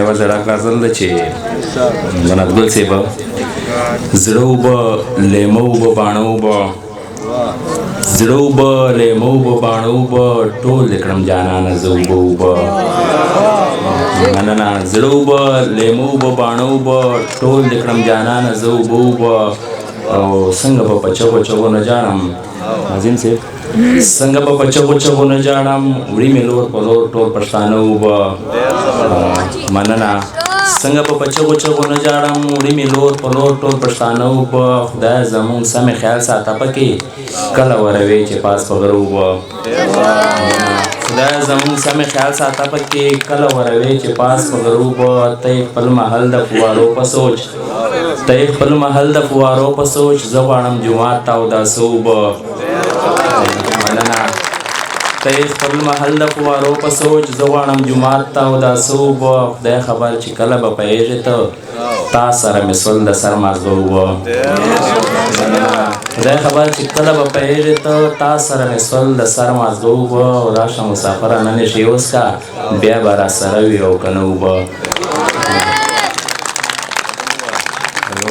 یوه زړه غزل ده چې منادګل صاحب زړه اوبه لیمه اوبه باڼه اوبه زړه اوبه لیمه اوبه باڼه اوبه ټول دې کړم جانانه زه اوبه اوبه مننه زړه اوبه لیمه اوبه باڼه اوبه ټول دې کړم جانانه زه اوبه اوبه او څنګه به په چغو چغو نه جاړم عظیم صاحب څنګه به په چغو چغو نه جاړم وړي مې لور په لور ټول پښتانه اوبه مننه څنګه به په چغو چغو نه جاړم وړي مې لور په لور ټول پښتانه اوبه خدای زمونږ سمې خیال ساته پکې کله وروي چې پاس په غره اوبه خدای زمونږ سمې خیال ساته پکې کله وروي چې پاس په غره اوبه ته یې خپل محل د فوارو په سوچ ته یې خپل محل د فوارو په سوچ زه غواړم جومات ته اوداسه اوبه مننه ته یې خپل محل د فوارو په سوچ زه غواړم جومات ته اوداسه اوبه خدای خبر چې کله به پوهېږې ته تا سره مې سول د سر مازغه اوبه خدای خبر چې کله به پوهېږې ته تا سره مې سول د سر مازغه اوبه او راشه مسافره نن یې شي اوس کا بیا به را سره وي او که نه اوبه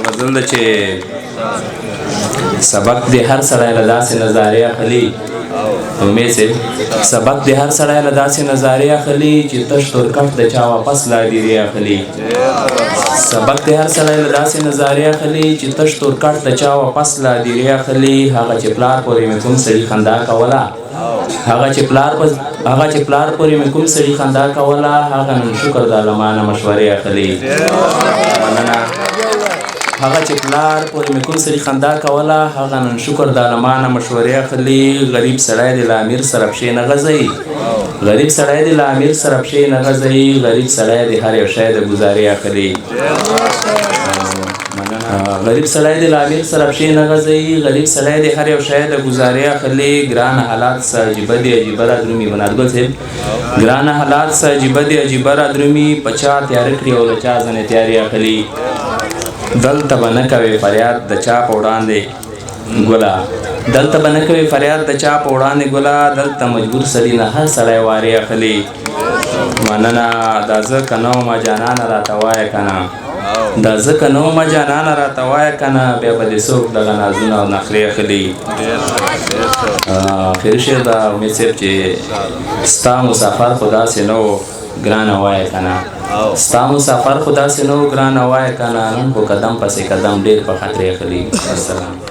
غزل ده چې سبق دې هر سړی له داسې نظارې اخلي امید صاحب سبق دې هر سړی له داسې نظارې اخلي چې تش تورکټ د چا واپس لا ډیرې اخلي سبق دې هر سړی له داسې نظارې اخلي چې تش تورکټ د چا واپس لا ډیرې اخلي هغه چې پلار پورې مې کوم سړي خندا کوله هغه چې پلار پورې مې کوم سړي خندا کوله هغه نن شکر د عالمانه مشورې اخلي مننه هغه چې پلار پورې مې کوم سړي خندا کوله هغه نن شکر د عالمانه مشورې اخلي غریب سړی دې له امیر سره پښې نه غځوي غریب سړی دې له امیر سره پښې نه غځوي غریب سړی دې هر یو شی د ګزارې اخلي غریب سړی دې له امیر سره پښې نه غځوي غریب سړی دې هر یو شی د ګزارې اخلي ګرانه حالات څه عجیبه دي عجیبه را درومي منادګل صاحب ګرانه حالات څه عجیبه دي عجیبه را درومي په چا تیاره کړي او له چا ځنې تیارې اخلي دلته به نه کوې فریاد د چا په وړاندې ګله دلته به نه کوې فریاد د چا په وړاندې ګله دلته مجبور سړي نه هر سړی وارې اخلي مننه دا زه که نه ومه جانانه راته وایه که نه دا زه که نه ومه جانانه راته وایه که نه بیا به دې څوک دغه نازونه او نخرې اخلي آخري شعر دا امید صاحب چې ستا مسافر خو داسې نه و ګرانه وایه که نه ستا مسافر خو داسې نه و ګرانه وایه که نه نن خو قدم پسې قدم ډېر په خطرې اخلي السلام